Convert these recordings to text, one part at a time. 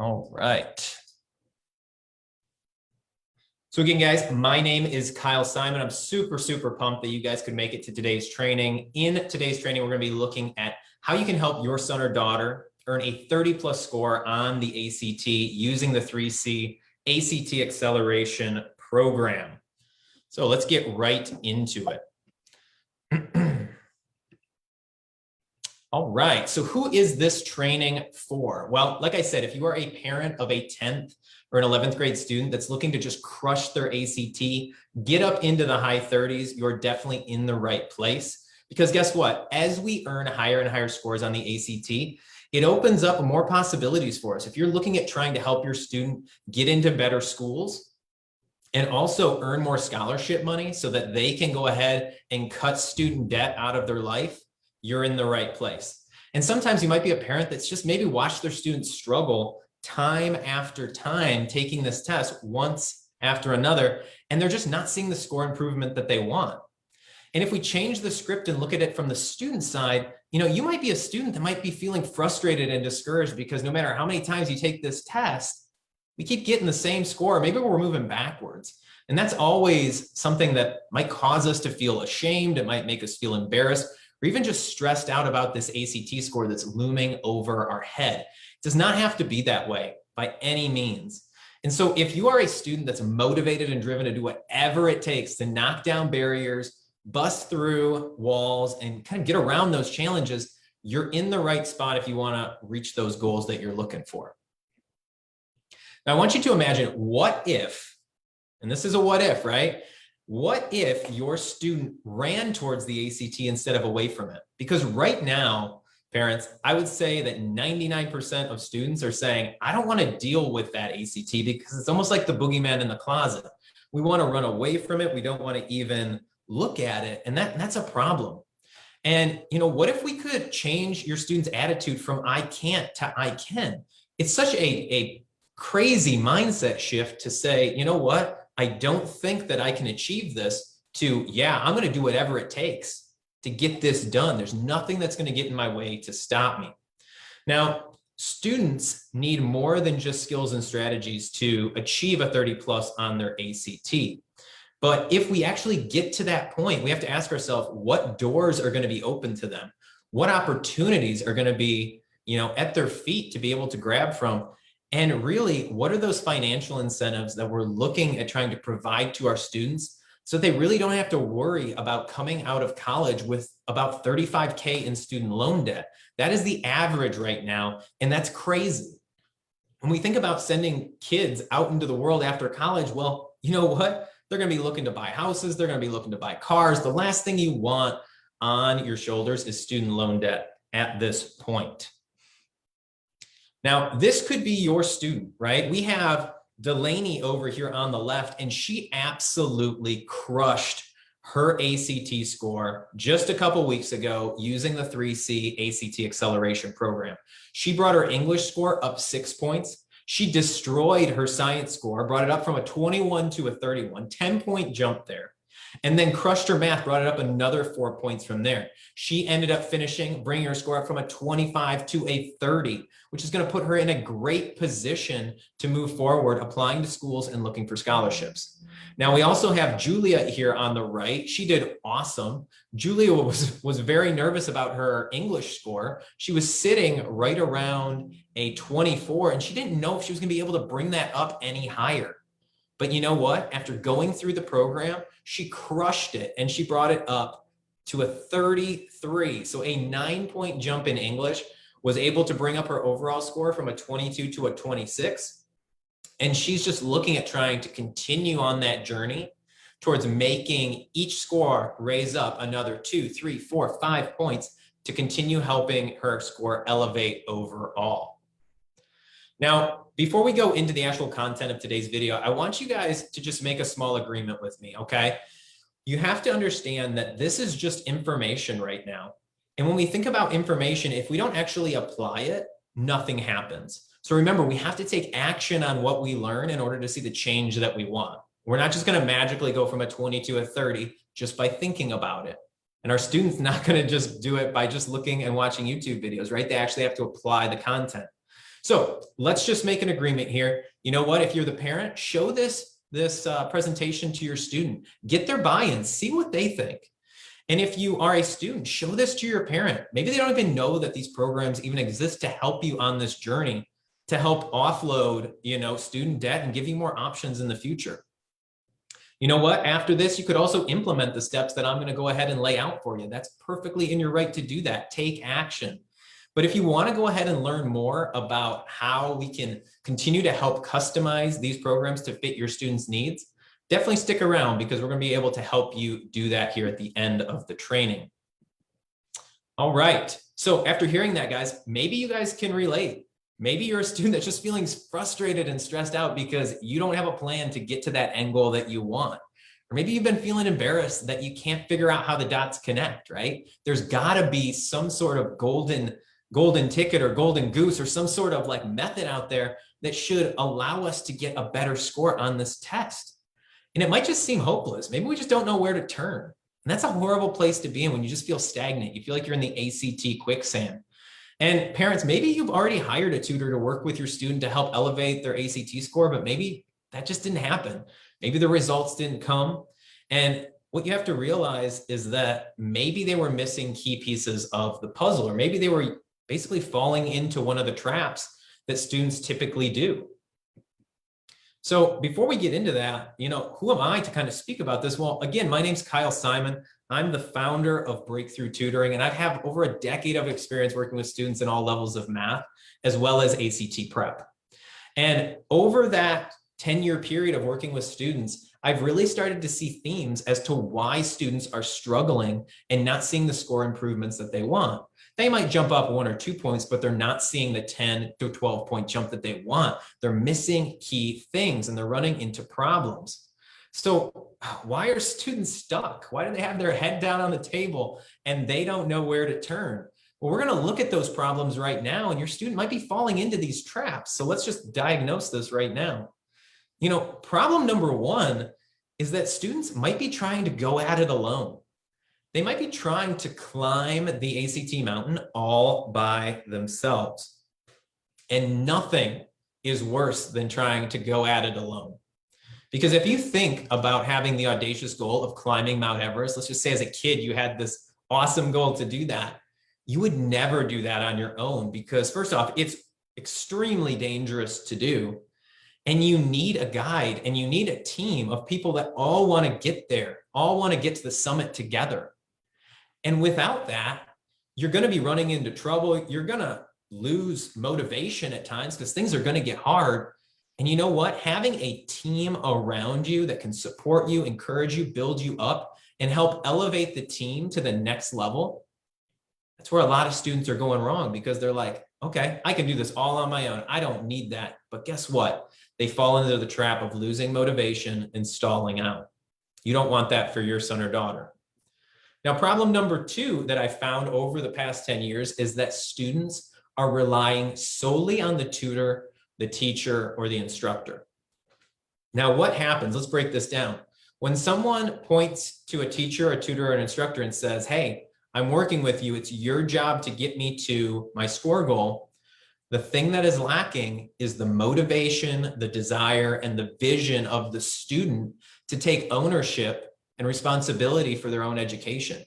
All right. So again, guys, my name is Kyle Simon. I'm super pumped that you guys could make it to today's training. In today's training, we're going to be looking at how you can help your son or daughter earn a 30+ score on the ACT using the 3C ACT Acceleration Program. So let's get right into it. All right, so who is this training for? Well, like I said, if you are a parent of a 10th or an 11th grade student that's looking to just crush their ACT, get up into the high 30s, you're definitely in the right place. Because guess what? As we earn higher and higher scores on the ACT, it opens up more possibilities for us. If you're looking at trying to help your student get into better schools and also earn more scholarship money so that they can go ahead and cut student debt out of their life, you're in the right place. And sometimes you might be a parent that's just maybe watched their students struggle time after time taking this test once after another, and they're just not seeing the score improvement that they want. And if we change the script and look at it from the student side, you might be a student that might be feeling frustrated and discouraged because no matter how many times you take this test, we keep getting the same score. Maybe we're moving backwards. And that's always something that might cause us to feel ashamed. It might make us feel embarrassed, or even just stressed out about this ACT score that's looming over our head. It does not have to be that way by any means. And so if you are a student that's motivated and driven to do whatever it takes to knock down barriers, bust through walls, and kind of get around those challenges, you're in the right spot if you want to reach those goals that you're looking for. Now, I want you to imagine, what if, and this is a what if, right? What if your student ran towards the ACT instead of away from it? Because right now, parents, I would say that 99% of students are saying, I don't want to deal with that ACT because it's almost like the boogeyman in the closet. We want to run away from it. We don't want to even look at it. And that's a problem. And what if we could change your student's attitude from I can't to I can? It's such a crazy mindset shift to say, you know what? I don't think that I can achieve this, to, yeah, I'm going to do whatever it takes to get this done. There's nothing that's going to get in my way to stop me. Now, students need more than just skills and strategies to achieve a 30+ on their ACT. But if we actually get to that point, we have to ask ourselves, what doors are going to be open to them? What opportunities are going to be, at their feet to be able to grab from? And really, what are those financial incentives that we're looking at trying to provide to our students so they really don't have to worry about coming out of college with about $35K in student loan debt? That is the average right now, and that's crazy. When we think about sending kids out into the world after college, well, you know what? They're going to be looking to buy houses. They're going to be looking to buy cars. The last thing you want on your shoulders is student loan debt at this point. Now, this could be your student, right? We have Delaney over here on the left, and she absolutely crushed her ACT score just a couple weeks ago using the 3C ACT Acceleration Program. She brought her English score up 6 points. She destroyed her science score, brought it up from a 21 to a 31, 10-point jump there. And then crushed her math, brought it up another 4 points from there. She ended up finishing, bringing her score up from a 25 to a 30, which is going to put her in a great position to move forward, applying to schools and looking for scholarships. Now, we also have Julia here on the right. She did awesome. Julia was very nervous about her English score. She was sitting right around a 24, and she didn't know if she was going to be able to bring that up any higher. But you know what? After going through the program, she crushed it, and she brought it up to a 33. So a 9-point jump in English, was able to bring up her overall score from a 22 to a 26. And she's just looking at trying to continue on that journey towards making each score raise up another 2, 3, 4, 5 points to continue helping her score elevate overall. Now, before we go into the actual content of today's video, I want you guys to just make a small agreement with me, okay? You have to understand that this is just information right now. And when we think about information, if we don't actually apply it, nothing happens. So remember, we have to take action on what we learn in order to see the change that we want. We're not just going to magically go from a 20 to a 30 just by thinking about it. And our students not going to just do it by just looking and watching YouTube videos, right? They actually have to apply the content. So let's just make an agreement here. You know what? If you're the parent, show this presentation to your student. Get their buy-in. See what they think. And if you are a student, show this to your parent. Maybe they don't even know that these programs even exist to help you on this journey, to help offload, student debt and give you more options in the future. You know what? After this, you could also implement the steps that I'm going to go ahead and lay out for you. That's perfectly in your right to do that. Take action. But if you want to go ahead and learn more about how we can continue to help customize these programs to fit your students' needs, definitely stick around, because we're going to be able to help you do that here at the end of the training. All right. So after hearing that, guys, maybe you guys can relate. Maybe you're a student that's just feeling frustrated and stressed out because you don't have a plan to get to that end goal that you want. Or maybe you've been feeling embarrassed that you can't figure out how the dots connect, right? There's got to be some sort of golden ticket or golden goose or some sort of like method out there that should allow us to get a better score on this test. And it might just seem hopeless. Maybe we just don't know where to turn. And that's a horrible place to be in when you just feel stagnant. You feel like you're in the ACT quicksand. And parents, maybe you've already hired a tutor to work with your student to help elevate their ACT score, but maybe that just didn't happen. Maybe the results didn't come. And what you have to realize is that maybe they were missing key pieces of the puzzle, or maybe they were basically falling into one of the traps that students typically do. So before we get into that, who am I to kind of speak about this? Well, again, my name's Kyle Simon. I'm the founder of Breakthrough Tutoring, and I have over a decade of experience working with students in all levels of math, as well as ACT prep. And over that 10-year period of working with students, I've really started to see themes as to why students are struggling and not seeing the score improvements that they want. They might jump up 1 or 2 points, but they're not seeing the 10 to 12 point jump that they want. They're missing key things and they're running into problems. So why are students stuck? Why do they have their head down on the table and they don't know where to turn? Well, we're going to look at those problems right now, and your student might be falling into these traps. So let's just diagnose this right now. Problem number one is that students might be trying to go at it alone. They might be trying to climb the ACT mountain all by themselves. And nothing is worse than trying to go at it alone. Because if you think about having the audacious goal of climbing Mount Everest, let's just say as a kid, you had this awesome goal to do that. You would never do that on your own, because first off, it's extremely dangerous to do. And you need a guide and you need a team of people that all want to get there, all want to get to the summit together. And without that, you're going to be running into trouble. You're going to lose motivation at times because things are going to get hard. And you know what? Having a team around you that can support you, encourage you, build you up, and help elevate the team to the next level, that's where a lot of students are going wrong, because they're like, okay, I can do this all on my own. I don't need that. But guess what? They fall into the trap of losing motivation and stalling out. You don't want that for your son or daughter. Now, problem number two that I found over the past 10 years is that students are relying solely on the tutor, the teacher, or the instructor. Now, what happens? Let's break this down. When someone points to a teacher, a tutor, or an instructor and says, hey, I'm working with you, it's your job to get me to my score goal, the thing that is lacking is the motivation, the desire, and the vision of the student to take ownership and responsibility for their own education.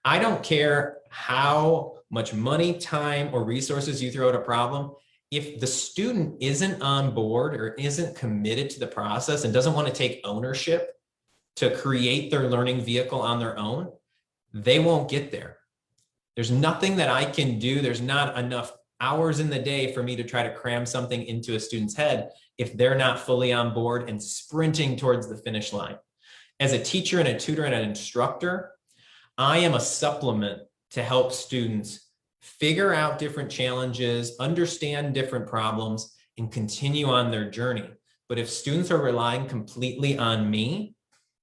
I don't care how much money, time, or resources you throw at a problem. If the student isn't on board or isn't committed to the process and doesn't want to take ownership to create their learning vehicle on their own, they won't get there. There's nothing that I can do. There's not enough hours in the day for me to try to cram something into a student's head if they're not fully on board and sprinting towards the finish line. As a teacher and a tutor and an instructor, I am a supplement to help students figure out different challenges, understand different problems, and continue on their journey. But if students are relying completely on me,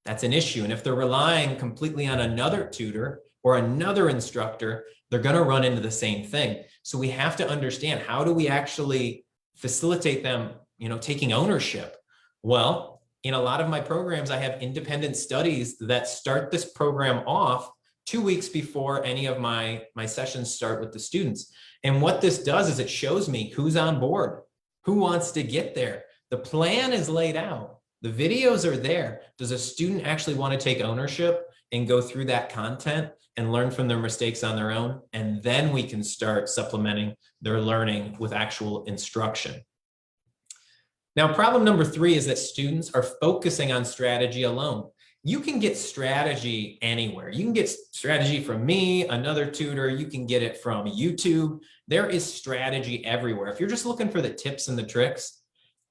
that's an issue. And if they're relying completely on another tutor or another instructor, they're going to run into the same thing. So we have to understand, how do we actually facilitate them, taking ownership? Well, in a lot of my programs, I have independent studies that start this program off 2 weeks before any of my sessions start with the students. And what this does is it shows me who's on board, who wants to get there. The plan is laid out. The videos are there. Does a student actually want to take ownership and go through that content and learn from their mistakes on their own? And then we can start supplementing their learning with actual instruction. Now, problem number 3 is that students are focusing on strategy alone. You can get strategy anywhere. You can get strategy from me, another tutor. You can get it from YouTube. There is strategy everywhere. If you're just looking for the tips and the tricks,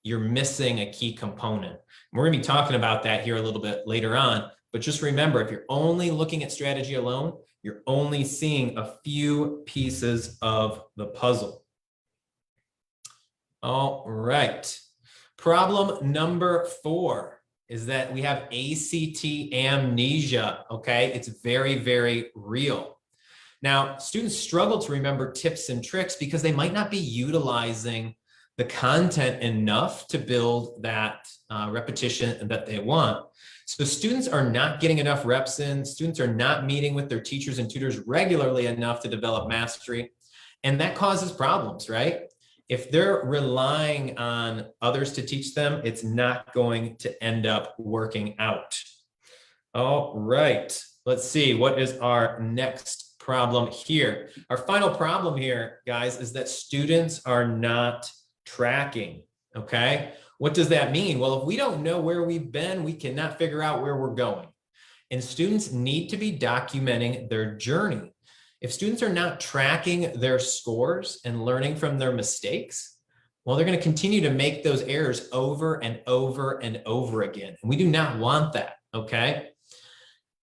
you're missing a key component. We're going to be talking about that here a little bit later on. But just remember, if you're only looking at strategy alone, you're only seeing a few pieces of the puzzle. All right. Problem number 4 is that we have ACT amnesia, okay? It's very, very real. Now, students struggle to remember tips and tricks because they might not be utilizing the content enough to build that repetition that they want. So students are not getting enough reps in. Students are not meeting with their teachers and tutors regularly enough to develop mastery. And that causes problems, right? If they're relying on others to teach them, it's not going to end up working out. All right, let's see, what is our next problem here? Our final problem here, guys, is that students are not tracking, okay? What does that mean? Well, if we don't know where we've been, we cannot figure out where we're going. And students need to be documenting their journey. If students are not tracking their scores and learning from their mistakes, well, they're going to continue to make those errors over and over and over again. And we do not want that, okay?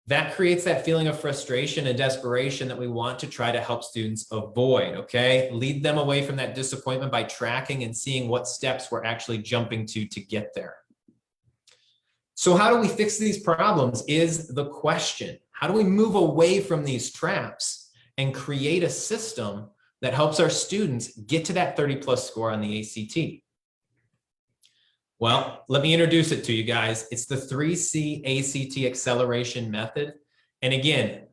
That creates that feeling of frustration and desperation that we want to try to help students avoid, okay? Lead them away from that disappointment by tracking and seeing what steps we're actually jumping to get there. So how do we fix these problems is the question. How do we move away from these traps and create a system that helps our students get to that 30+ score on the ACT? Well, let me introduce it to you guys. It's the 3C ACT acceleration method. And again,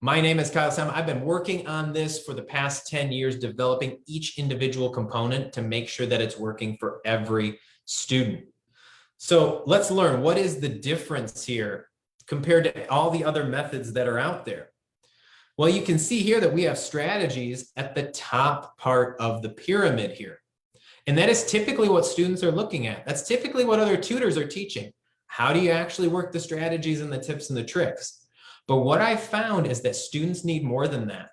my name is Kyle Simon. I've been working on this for the past 10 years, developing each individual component to make sure that it's working for every student. So let's learn, what is the difference here compared to all the other methods that are out there? Well, you can see here that we have strategies at the top part of the pyramid here. And that is typically what students are looking at. That's typically what other tutors are teaching. How do you actually work the strategies and the tips and the tricks? But what I've found is that students need more than that.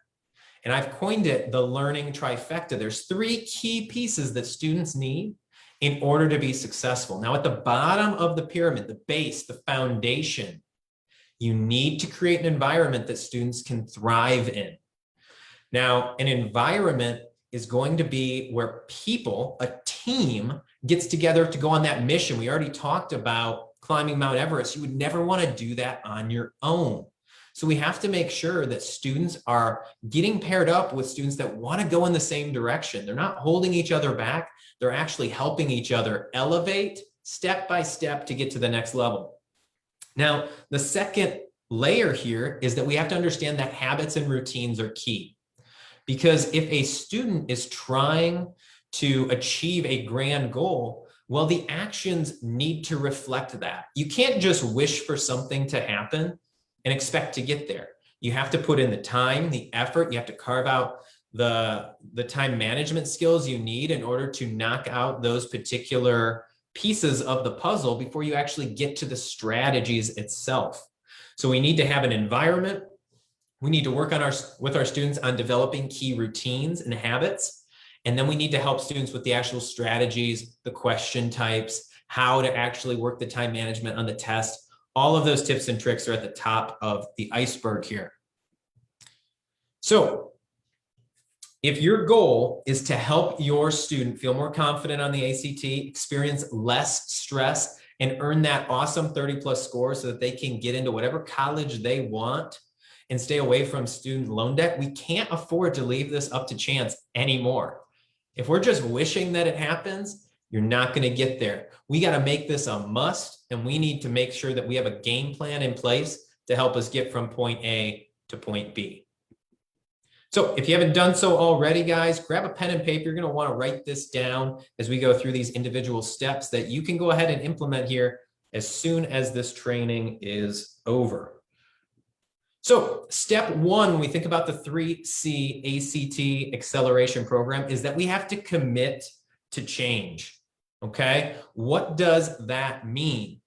And I've coined it the learning trifecta. There's 3 key pieces that students need in order to be successful. Now, at the bottom of the pyramid, the base, the foundation, you need to create an environment that students can thrive in. Now, an environment is going to be where people, a team, gets together to go on that mission. We already talked about climbing Mount Everest. You would never want to do that on your own. So we have to make sure that students are getting paired up with students that want to go in the same direction. They're not holding each other back. They're actually helping each other elevate step by step to get to the next level. Now, the second layer here is that we have to understand that habits and routines are key. Because if a student is trying to achieve a grand goal, well, the actions need to reflect that. You can't just wish for something to happen and expect to get there. You have to put in the time, the effort. You have to carve out the time management skills you need in order to knock out those particular pieces of the puzzle before you actually get to the strategies itself. So we need to have an environment. We need to work on with our students on developing key routines and habits. And then we need to help students with the actual strategies, the question types, how to actually work the time management on the test. All of those tips and tricks are at the top of the iceberg here. So if your goal is to help your student feel more confident on the ACT, experience less stress, and earn that awesome 30+ score so that they can get into whatever college they want and stay away from student loan debt, we can't afford to leave this up to chance anymore. If we're just wishing that it happens, you're not going to get there. We got to make this a must, and we need to make sure that we have a game plan in place to help us get from point A to point B. So if you haven't done so already, guys, grab a pen and paper. You're going to want to write this down as we go through these individual steps that you can go ahead and implement here as soon as this training is over. So step one, when we think about the 3C ACT acceleration program, is that we have to commit to change. Okay, what does that mean?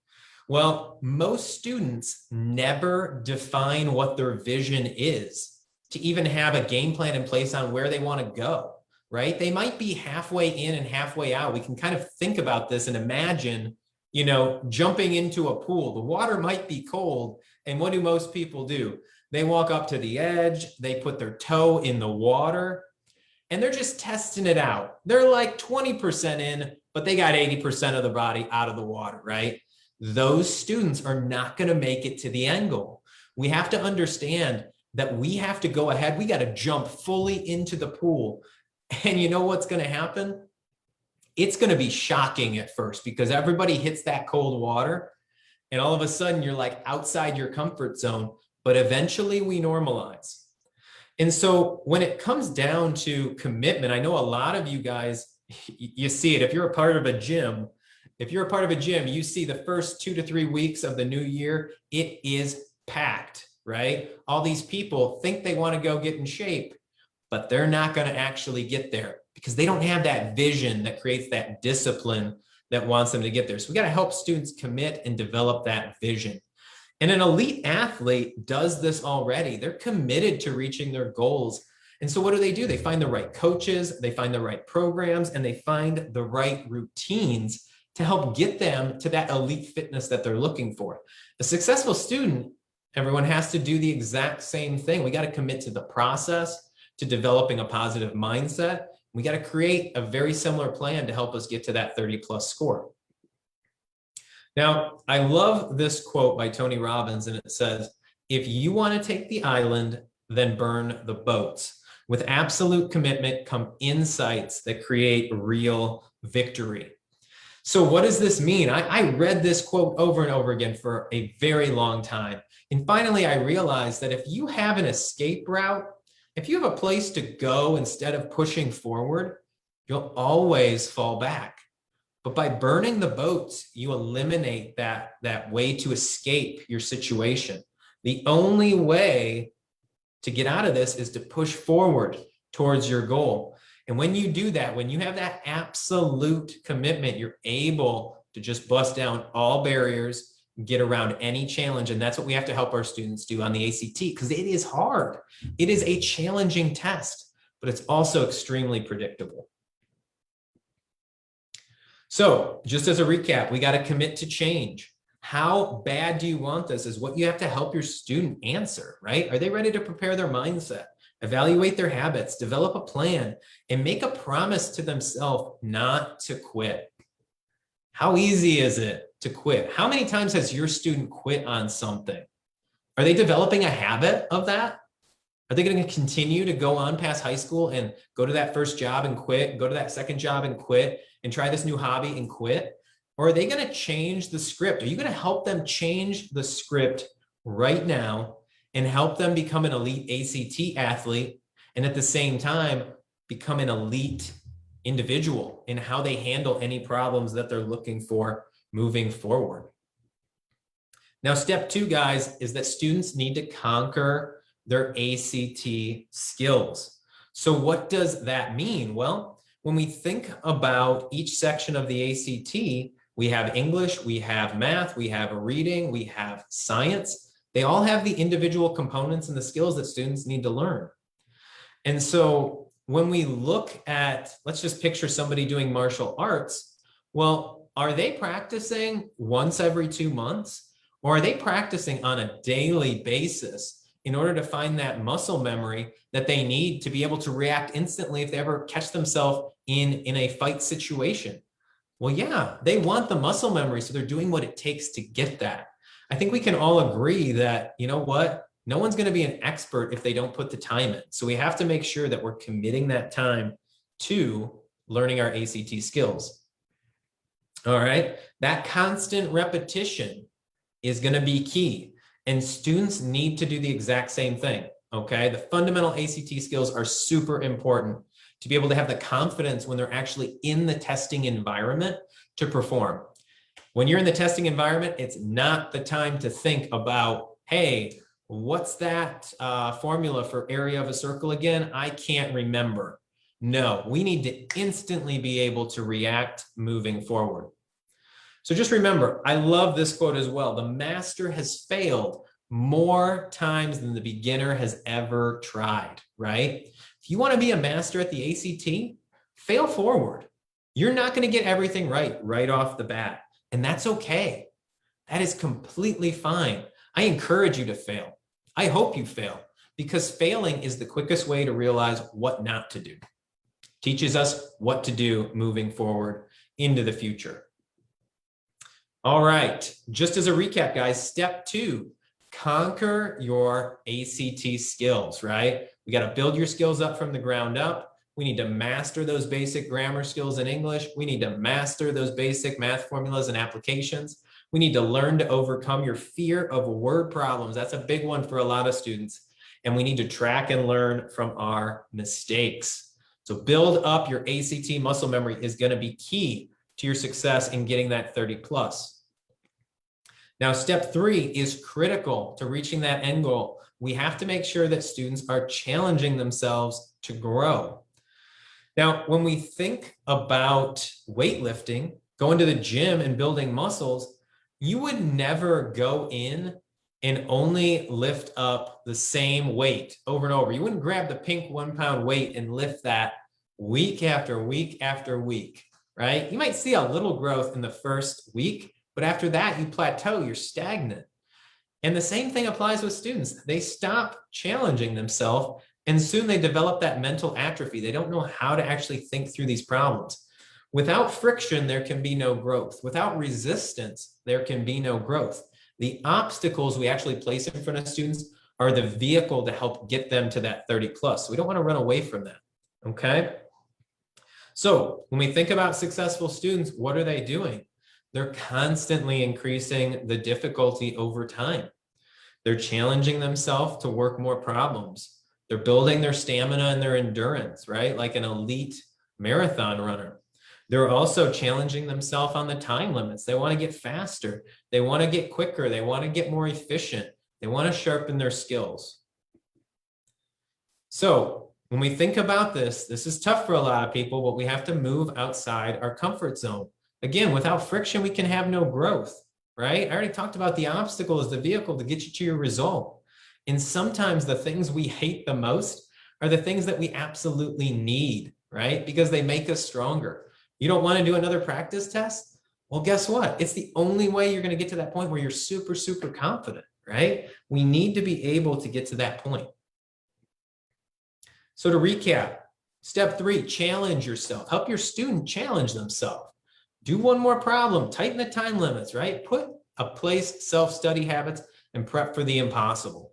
Well, most students never define what their vision is to even have a game plan in place on where they want to go, right? They might be halfway in and halfway out. We can kind of think about this and imagine, you know, jumping into a pool. The water might be cold. And what do most people do? They walk up to the edge, they put their toe in the water, and they're just testing it out. They're like 20% in, but they got 80% of the body out of the water, right? Those students are not going to make it to the end goal. We have to understand that we have to go ahead. We got to jump fully into the pool. And you know what's going to happen? It's going to be shocking at first because everybody hits that cold water and all of a sudden you're like outside your comfort zone, but eventually we normalize. And so when it comes down to commitment, I know a lot of you guys, you see it. If you're a part of a gym, you see the first 2 to 3 weeks of the new year, it is packed, right? All these people think they want to go get in shape, but they're not going to actually get there because they don't have that vision that creates that discipline that wants them to get there. So we got to help students commit and develop that vision. And an elite athlete does this already. They're committed to reaching their goals. And so what do? They find the right coaches, they find the right programs, and they find the right routines to help get them to that elite fitness that they're looking for. A successful student, everyone has to do the exact same thing. We got to commit to the process, to developing a positive mindset. We got to create a very similar plan to help us get to that 30+ score. Now, I love this quote by Tony Robbins, and it says, if you want to take the island, then burn the boats. With absolute commitment come insights that create real victory. So what does this mean? I read this quote over and over again for a very long time. And finally, I realized that if you have an escape route, if you have a place to go instead of pushing forward, you'll always fall back. But by burning the boats, you eliminate that way to escape your situation. The only way to get out of this is to push forward towards your goal. And when you do that, when you have that absolute commitment, you're able to just bust down all barriers, get around any challenge. And that's what we have to help our students do on the ACT, because it is hard. It is a challenging test, but it's also extremely predictable. So just as a recap, we got to commit to change. How bad do you want this is what you have to help your student answer, right? Are they ready to prepare their mindset, evaluate their habits, develop a plan, and make a promise to themselves not to quit? How easy is it to quit? How many times has your student quit on something? Are they developing a habit of that? Are they going to continue to go on past high school and go to that first job and quit, go to that second job and quit, and try this new hobby and quit? Or are they going to change the script? Are you going to help them change the script right now and help them become an elite ACT athlete and at the same time become an elite individual in how they handle any problems that they're looking for moving forward? Now, step 2, guys, is that students need to conquer their ACT skills. So what does that mean? Well, when we think about each section of the ACT, we have English, we have math, we have reading, we have science. They all have the individual components and the skills that students need to learn. And so when we look at, let's just picture somebody doing martial arts. Well, are they practicing once every 2 months? Or are they practicing on a daily basis in order to find that muscle memory that they need to be able to react instantly if they ever catch themselves in a fight situation? Well, yeah, they want the muscle memory, so they're doing what it takes to get that. I think we can all agree that, you know what, no one's going to be an expert if they don't put the time in. So we have to make sure that we're committing that time to learning our ACT skills. All right, that constant repetition is going to be key. And students need to do the exact same thing, okay? The fundamental ACT skills are super important to be able to have the confidence when they're actually in the testing environment to perform. When you're in the testing environment, it's not the time to think about, hey, what's that formula for area of a circle again? I can't remember. No, we need to instantly be able to react moving forward. So just remember, I love this quote as well. The master has failed more times than the beginner has ever tried, right? If you want to be a master at the ACT, fail forward. You're not going to get everything right off the bat. And that's okay. That is completely fine. I encourage you to fail. I hope you fail, because failing is the quickest way to realize what not to do. Teaches us what to do moving forward into the future. All right, just as a recap, guys, step 2, conquer your ACT skills, right? We got to build your skills up from the ground up. We need to master those basic grammar skills in English. We need to master those basic math formulas and applications. We need to learn to overcome your fear of word problems. That's a big one for a lot of students. And we need to track and learn from our mistakes. So build up your ACT muscle memory is going to be key to your success in getting that 30 plus. Now, step 3 is critical to reaching that end goal. We have to make sure that students are challenging themselves to grow. Now, when we think about weightlifting, going to the gym and building muscles, you would never go in and only lift up the same weight over and over. You wouldn't grab the pink 1 pound weight and lift that week after week after week, right? You might see a little growth in the first week, but after that, you plateau, you're stagnant. And the same thing applies with students. They stop challenging themselves, and soon they develop that mental atrophy. They don't know how to actually think through these problems. Without friction, there can be no growth. Without resistance, there can be no growth. The obstacles we actually place in front of students are the vehicle to help get them to that 30 plus. So we don't want to run away from that, okay? So when we think about successful students, what are they doing? They're constantly increasing the difficulty over time. They're challenging themselves to work more problems. They're building their stamina and their endurance, right? Like an elite marathon runner. They're also challenging themselves on the time limits. They want to get faster. They want to get quicker. They want to get more efficient. They want to sharpen their skills. So when we think about this, this is tough for a lot of people, but we have to move outside our comfort zone. Again, without friction, we can have no growth, right? I already talked about the obstacle as the vehicle to get you to your result. And sometimes the things we hate the most are the things that we absolutely need, right? Because they make us stronger. You don't want to do another practice test? Well, guess what? It's the only way you're going to get to that point where you're super, super confident, right? We need to be able to get to that point. So to recap, step 3, challenge yourself. Help your student challenge themselves. Do one more problem, tighten the time limits, right? Put a place self-study habits and prep for the impossible.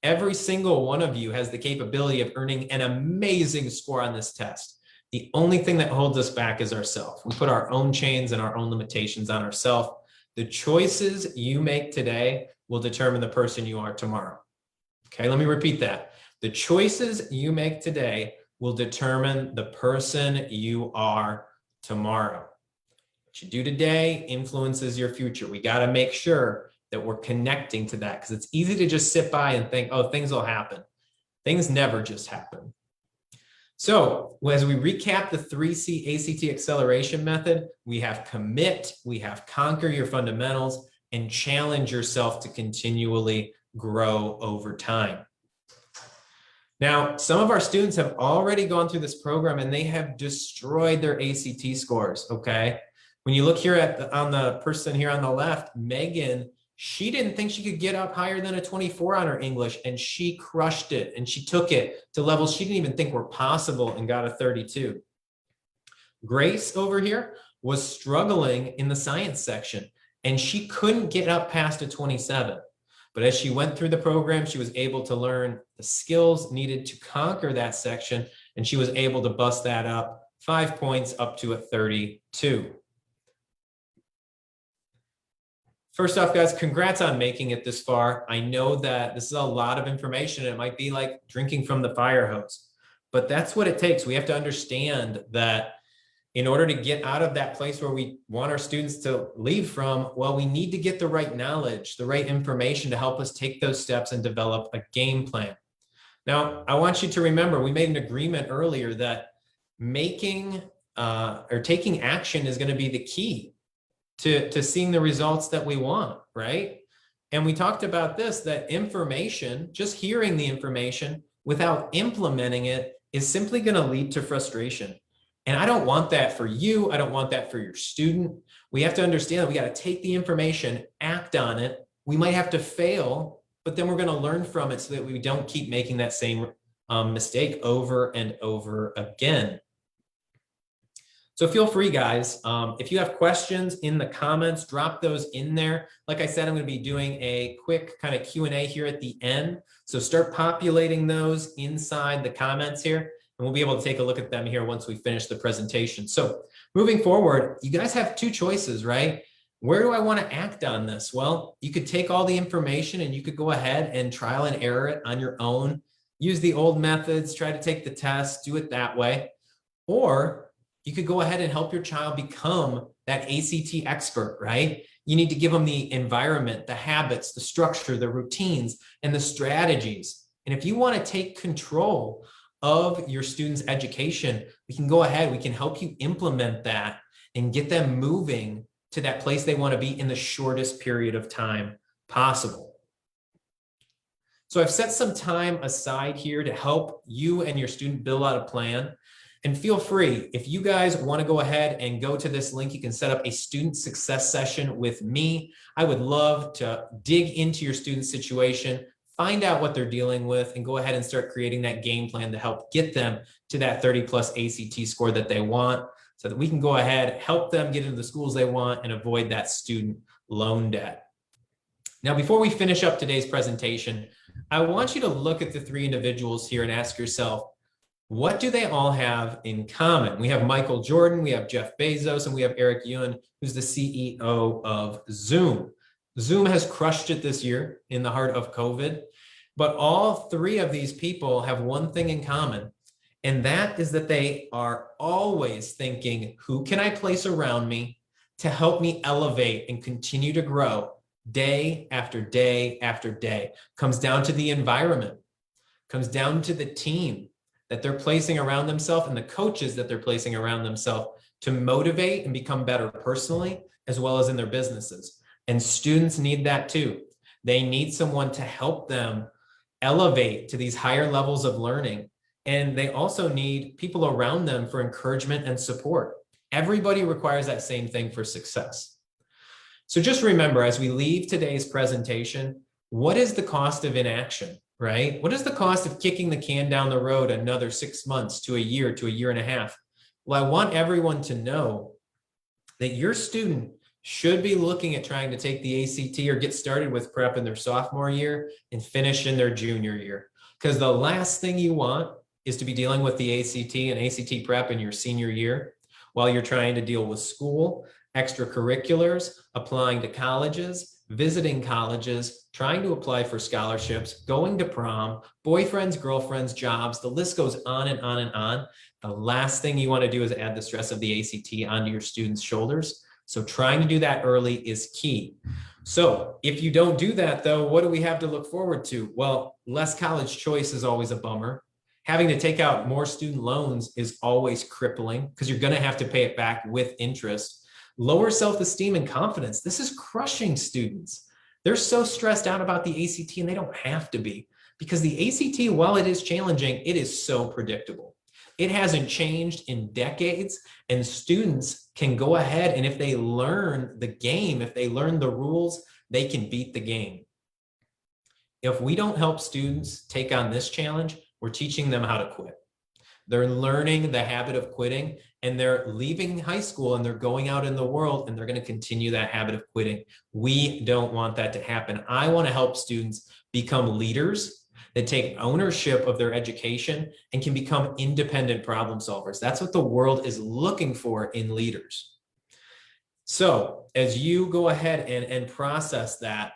Every single one of you has the capability of earning an amazing score on this test. The only thing that holds us back is ourselves. We put our own chains and our own limitations on ourselves. The choices you make today will determine the person you are tomorrow. Okay, let me repeat that. The choices you make today will determine the person you are tomorrow. What you do today influences your future. We got to make sure that we're connecting to that, because it's easy to just sit by and think, oh, things will happen. Things never just happen. So as we recap the 3C ACT acceleration method, we have commit, we have conquer your fundamentals, and challenge yourself to continually grow over time. Now, some of our students have already gone through this program and they have destroyed their ACT scores, okay? When you look here at on the person here on the left, Megan, she didn't think she could get up higher than a 24 on her English, and she crushed it, and she took it to levels she didn't even think were possible and got a 32. Grace over here was struggling in the science section, and she couldn't get up past a 27. But as she went through the program, she was able to learn the skills needed to conquer that section, and she was able to bust that up 5 points up to a 32. First off, guys, congrats on making it this far. I know that this is a lot of information. It might be like drinking from the fire hose, but that's what it takes. We have to understand that in order to get out of that place where we want our students to leave from, well, we need to get the right knowledge, the right information to help us take those steps and develop a game plan. Now, I want you to remember, we made an agreement earlier that making or taking action is going to be the key to seeing the results that we want, right? And we talked about this, that information, just hearing the information without implementing it is simply going to lead to frustration. And I don't want that for you. I don't want that for your student. We have to understand that we got to take the information, act on it. We might have to fail, but then we're going to learn from it so that we don't keep making that same mistake over and over again. So feel free, guys. If you have questions in the comments, drop those in there. Like I said, I'm going to be doing a quick kind of Q&A here at the end. So start populating those inside the comments here, and we'll be able to take a look at them here once we finish the presentation. So moving forward, you guys have two choices, right? Where do I want to act on this? Well, you could take all the information and you could go ahead and trial and error it on your own. Use the old methods, try to take the test, do it that way. Or you could go ahead and help your child become that ACT expert, right? You need to give them the environment, the habits, the structure, the routines, and the strategies. And if you want to take control of your students' education, we can go ahead, we can help you implement that and get them moving to that place they want to be in the shortest period of time possible. So I've set some time aside here to help you and your student build out a plan. And feel free, if you guys want to go ahead and go to this link, you can set up a student success session with me. I would love to dig into your student situation, find out what they're dealing with, and go ahead and start creating that game plan to help get them to that 30+ ACT score that they want, so that we can go ahead, help them get into the schools they want and avoid that student loan debt. Now, before we finish up today's presentation, I want you to look at the three individuals here and ask yourself, what do they all have in common? We have Michael Jordan, we have Jeff Bezos, and we have Eric Yuan, who's the CEO of Zoom. Zoom has crushed it this year in the heart of COVID, but all three of these people have one thing in common, and that is that they are always thinking, who can I place around me to help me elevate and continue to grow day after day after day? Comes down to the environment, comes down to the team that they're placing around themselves and the coaches that they're placing around themselves to motivate and become better personally, as well as in their businesses. And students need that too. They need someone to help them elevate to these higher levels of learning. And they also need people around them for encouragement and support. Everybody requires that same thing for success. So just remember, as we leave today's presentation, what is the cost of inaction? Right? What is the cost of kicking the can down the road another 6 months to a year and a half? Well, I want everyone to know that your student should be looking at trying to take the ACT or get started with prep in their sophomore year and finish in their junior year. Because the last thing you want is to be dealing with the ACT and ACT prep in your senior year while you're trying to deal with school, extracurriculars, applying to colleges, visiting colleges, trying to apply for scholarships, going to prom, boyfriends, girlfriends, jobs, the list goes on and on and on. The last thing you want to do is add the stress of the ACT onto your students' shoulders. So trying to do that early is key. So if you don't do that though, what do we have to look forward to? Well, less college choice is always a bummer. Having to take out more student loans is always crippling because you're going to have to pay it back with interest. Lower self-esteem and confidence. This is crushing students. They're so stressed out about the ACT and they don't have to be, because the ACT, while it is challenging, it is so predictable. It hasn't changed in decades, and students can go ahead and if they learn the game, if they learn the rules, they can beat the game. If we don't help students take on this challenge, we're teaching them how to quit. They're learning the habit of quitting, and they're leaving high school and they're going out in the world and they're going to continue that habit of quitting. We don't want that to happen. I want to help students become leaders that take ownership of their education and can become independent problem solvers. That's what the world is looking for in leaders. So as you go ahead and process that,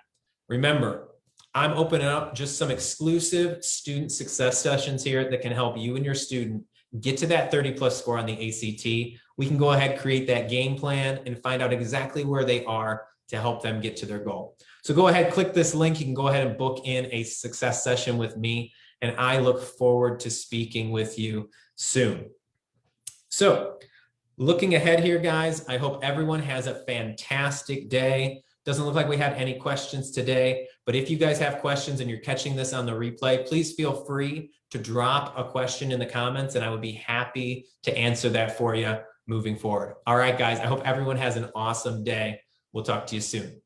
remember, I'm opening up just some exclusive student success sessions here that can help you and your student get to that 30+ score on the ACT. We can go ahead, create that game plan, and find out exactly where they are to help them get to their goal. So go ahead, click this link. You can go ahead and book in a success session with me, and I look forward to speaking with you soon. So looking ahead here, guys, I hope everyone has a fantastic day. Doesn't look like we had any questions today, but if you guys have questions and you're catching this on the replay, please feel free to drop a question in the comments and I would be happy to answer that for you moving forward. All right, guys, I hope everyone has an awesome day. We'll talk to you soon.